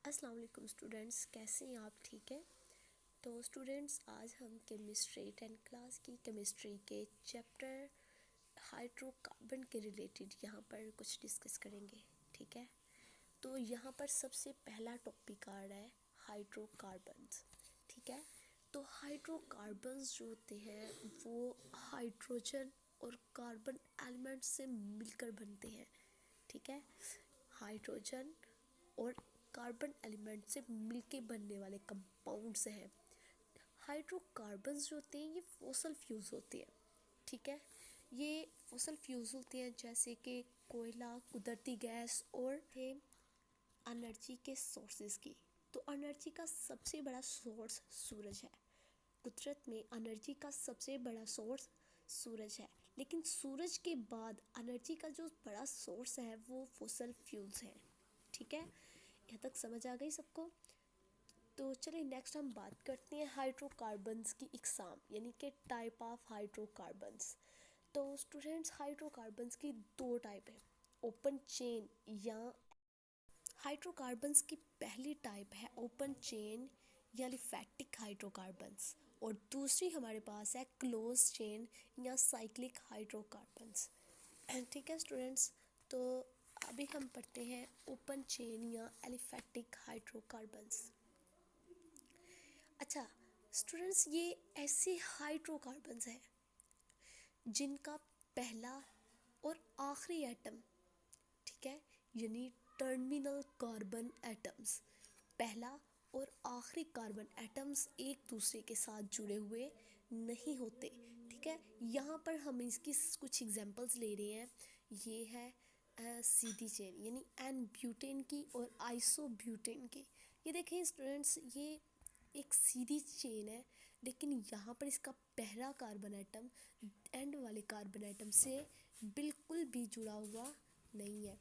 अस्सलाम वालेकुम स्टूडेंट्स, कैसे हैं आप? ठीक है। तो स्टूडेंट्स, आज हम केमिस्ट्री 10th क्लास की केमिस्ट्री के चैप्टर हाइड्रोकार्बन के रिलेटेड यहाँ पर कुछ डिस्कस करेंगे। ठीक है। तो यहाँ पर सबसे पहला टॉपिक आ रहा है हाइड्रोकार्बन्स। ठीक है। तो हाइड्रोकार्बन्स जो होते हैं वो हाइड्रोजन और कार्बन एलिमेंट से मिलकर बनते हैं। ठीक है। हाइड्रोजन और कार्बन एलिमेंट से मिलके बनने वाले कंपाउंड्स हैं। हाइड्रोकार्बन्स जो होते हैं ये फॉसल फ्यूल्स होते हैं। ठीक है। ये फॉसल फ्यूल्स होते हैं जैसे कि कोयला, कुदरती गैस और थे एनर्जी के सोर्सेज की। तो एनर्जी का सबसे बड़ा सोर्स सूरज है। कुदरत में एनर्जी का सबसे बड़ा सोर्स सूरज है, लेकिन सूरज के बाद एनर्जी का जो बड़ा सोर्स है वो फॉसल फ्यूल्स है। ठीक है। यहाँ तक समझ आ गई सबको? तो चलिए नेक्स्ट हम बात करते हैं हाइड्रोकार्बन्स की इकसाम यानी कि टाइप ऑफ हाइड्रोकार्बन्स। तो स्टूडेंट्स, हाइड्रोकार्बन्स की दो टाइप है, ओपन चेन या हाइड्रोकार्बन्स की पहली टाइप है ओपन चेन या लिफैटिक हाइड्रोकार्बन्स, और दूसरी हमारे पास है क्लोज चेन या साइक्लिक हाइड्रोकार्बन्स। ठीक है स्टूडेंट्स। तो अभी हम पढ़ते हैं ओपन चेन या एलिफैटिक हाइड्रोकार्बन्स। अच्छा स्टूडेंट्स, ये ऐसे हाइड्रोकार्बन्स हैं जिनका पहला और आखिरी एटम, ठीक है, यानी टर्मिनल कार्बन एटम्स, पहला और आखिरी कार्बन एटम्स एक दूसरे के साथ जुड़े हुए नहीं होते। ठीक है। यहाँ पर हम इसकी कुछ एग्जांपल्स ले रहे हैं। ये है सीधी चेन यानी एन ब्यूटेन की और आइसो ब्यूटेन की। ये देखें स्टूडेंट्स, ये एक सीधी चेन है, लेकिन यहाँ पर इसका पहला कार्बन एटम एंड वाले कार्बन एटम से बिल्कुल भी जुड़ा हुआ नहीं है।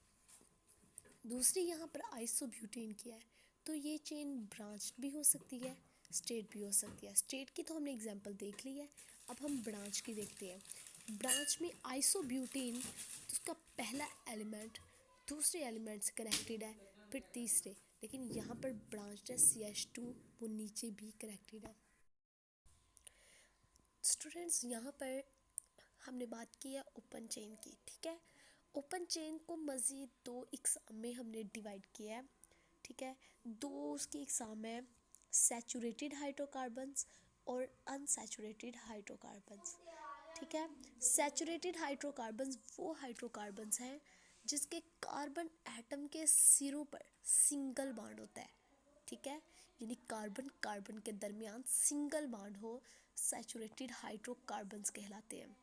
दूसरी यहाँ पर आइसोब्यूटेन की है। तो ये चेन ब्रांच भी हो सकती है, स्ट्रेट भी हो सकती है। स्ट्रेट की तो हमने एग्जांपल देख ली है, अब हम ब्रांच की देखते हैं। ब्रांच में आइसोब्यूटेन, तो उसका पहला एलिमेंट दूसरे एलिमेंट से कनेक्टेड है, फिर तीसरे, लेकिन यहाँ पर ब्रांच है CH2, वो नीचे भी कनेक्टेड है। स्टूडेंट्स, यहाँ पर हमने बात की है ओपन चेन की। ठीक है। ओपन चेन को मज़ीद दो इकसाम में हमने डिवाइड किया है। ठीक है। दो उसकी इकसाम है, सैचुरेटेड हाइड्रोकार्बन्स और अनसैचुरेटेड हाइड्रोकार्बन्स। ठीक है। सैचुरेटेड हाइड्रोकार्बन्स वो हाइड्रोकार्बन्स हैं जिसके कार्बन एटम के सिरों पर सिंगल बॉन्ड होता है। ठीक है। यानी कार्बन कार्बन के दरमियान सिंगल बॉन्ड हो, सैचुरेटेड हाइड्रोकार्बन्स कहलाते हैं।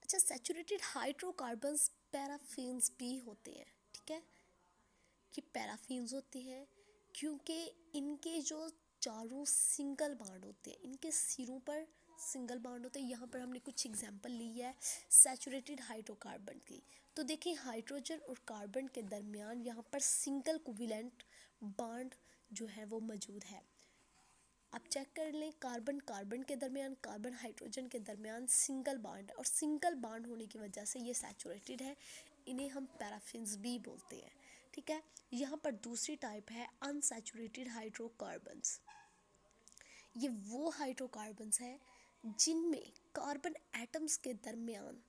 अच्छा, सैचुरेटेड हाइड्रोकार्बन्स पैराफिन्स भी होते हैं। ठीक है। ये पैराफिन्स होते हैं क्योंकि इनके जो चारों सिंगल बॉन्ड होते हैं, इनके सिरों पर सिंगल बॉन्ड होते हैं। यहाँ पर हमने कुछ एग्जांपल ली है सैचुरेटेड हाइड्रोकार्बन की। तो देखिए, हाइड्रोजन और कार्बन के दरमियान यहाँ पर सिंगल कोवेलेंट बॉन्ड जो है वो मौजूद है। आप चेक कर लें, कार्बन कार्बन के दरमियान, कार्बन हाइड्रोजन के दरमियान सिंगल बॉन्ड, और सिंगल बॉन्ड होने की वजह से ये सैचुरेटेड है। इन्हें हम पैराफिन्स भी बोलते हैं। ठीक है। यहाँ पर दूसरी टाइप है अनसैचुरेटेड हाइड्रोकार्बन्स। ये वो हाइड्रोकार्बन्स है जिनमें कार्बन एटम्स के दरमियान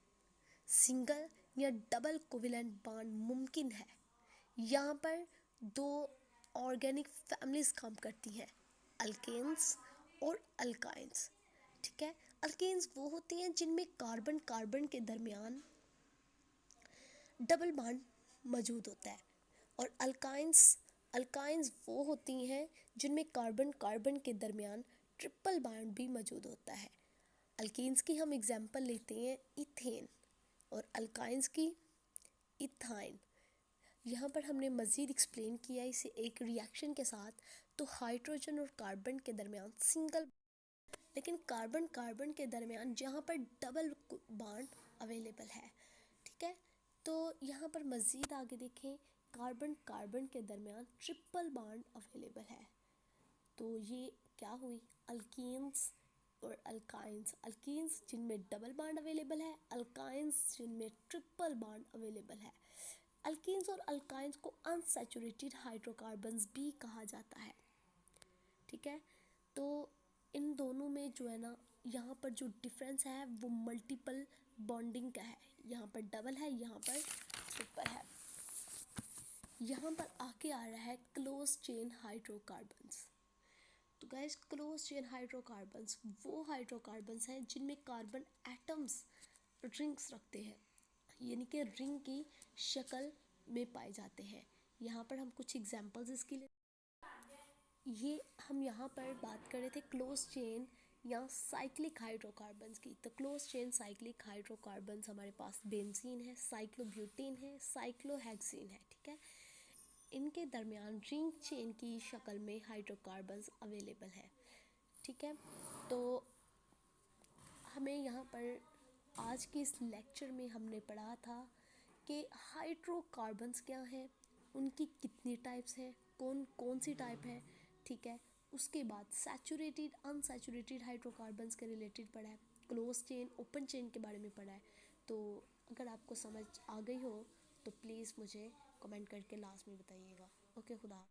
सिंगल या डबल कोवेलेंट बॉन्ड मुमकिन है। यहाँ पर दो ऑर्गेनिक फैमिलीज काम करती हैं, अल्केन्स और अल्काइंस। ठीक है। अल्केन्स वो होती हैं जिनमें कार्बन कार्बन के दरमियान डबल बॉन्ड मौजूद होता है, और अल्काइंस अल्काइंस वो होती हैं जिनमें कार्बन कार्बन के दरमियान ट्रिपल बॉन्ड भी मौजूद होता है। अल्केन्स की हम एग्जांपल लेते हैं इथेन, और अल्काइंस की इथाइन। यहाँ पर हमने मज़ीद एक्सप्लेन किया इसे एक रिएक्शन के साथ। तो हाइड्रोजन और कार्बन के दरमियान सिंगल, लेकिन कार्बन कार्बन के दरमियान जहाँ पर डबल बॉन्ड अवेलेबल है। ठीक है। तो यहाँ पर मज़ीद आगे देखें, कार्बन कार्बन के दरमियान ट्रिपल बॉन्ड अवेलेबल है। तो ये क्या हुई, अल्कीन्स और अल्काइंस। अल्कीन्स जिनमें डबल बॉन्ड अवेलेबल है, अल्काइंस जिनमें ट्रिपल बॉन्ड अवेलेबल है। अल्कीन्स और अल्काइंस को अनसैचुरेटेड हाइड्रोकार्बन्स भी कहा जाता है, ठीक है। तो इन दोनों में जो है ना, यहाँ पर जो डिफरेंस है वो मल्टीपल बॉन्डिंग का है, यहाँ पर डबल है, यहाँ पर ट्रिपल है। यहाँ पर आके आ रहा है क्लोज चेन हाइड्रोकार्बन्स। तो गाइस क्लोज चेन हाइड्रोकार्बन्स वो हाइड्रोकार्बन्स हैं जिनमें कार्बन एटम्स रिंग्स रखते हैं, यानी कि रिंग की शक्ल में पाए जाते हैं। यहाँ पर हम कुछ एग्जांपल्स इसके लिए, ये हम यहाँ पर बात कर रहे थे क्लोज चेन या साइक्लिक हाइड्रोकार्बन्स की। तो क्लोज चेन साइक्लिक हाइड्रोकार्बन्स हमारे पास बेंजीन है, साइक्लोब्यूटेन है, साइक्लोहेक्सेन है, ठीक है। इनके दरमियान रिंग चेन की शक्ल में हाइड्रोकार्बन्स अवेलेबल है, ठीक है। तो हमें यहाँ पर आज के इस लेक्चर में हमने पढ़ा था कि हाइड्रोकार्बन्स क्या हैं, उनकी कितनी टाइप्स हैं, कौन कौन सी टाइप है, ठीक है। उसके बाद सैचुरेटेड अनसैचुरेटेड हाइड्रोकार्बन्स के रिलेटेड पढ़ा है, क्लोज चेन ओपन चेन के बारे में पढ़ा है। तो अगर आपको समझ आ गई हो तो प्लीज़ मुझे कमेंट करके लास्ट में बताइएगा। ओके, खुदा।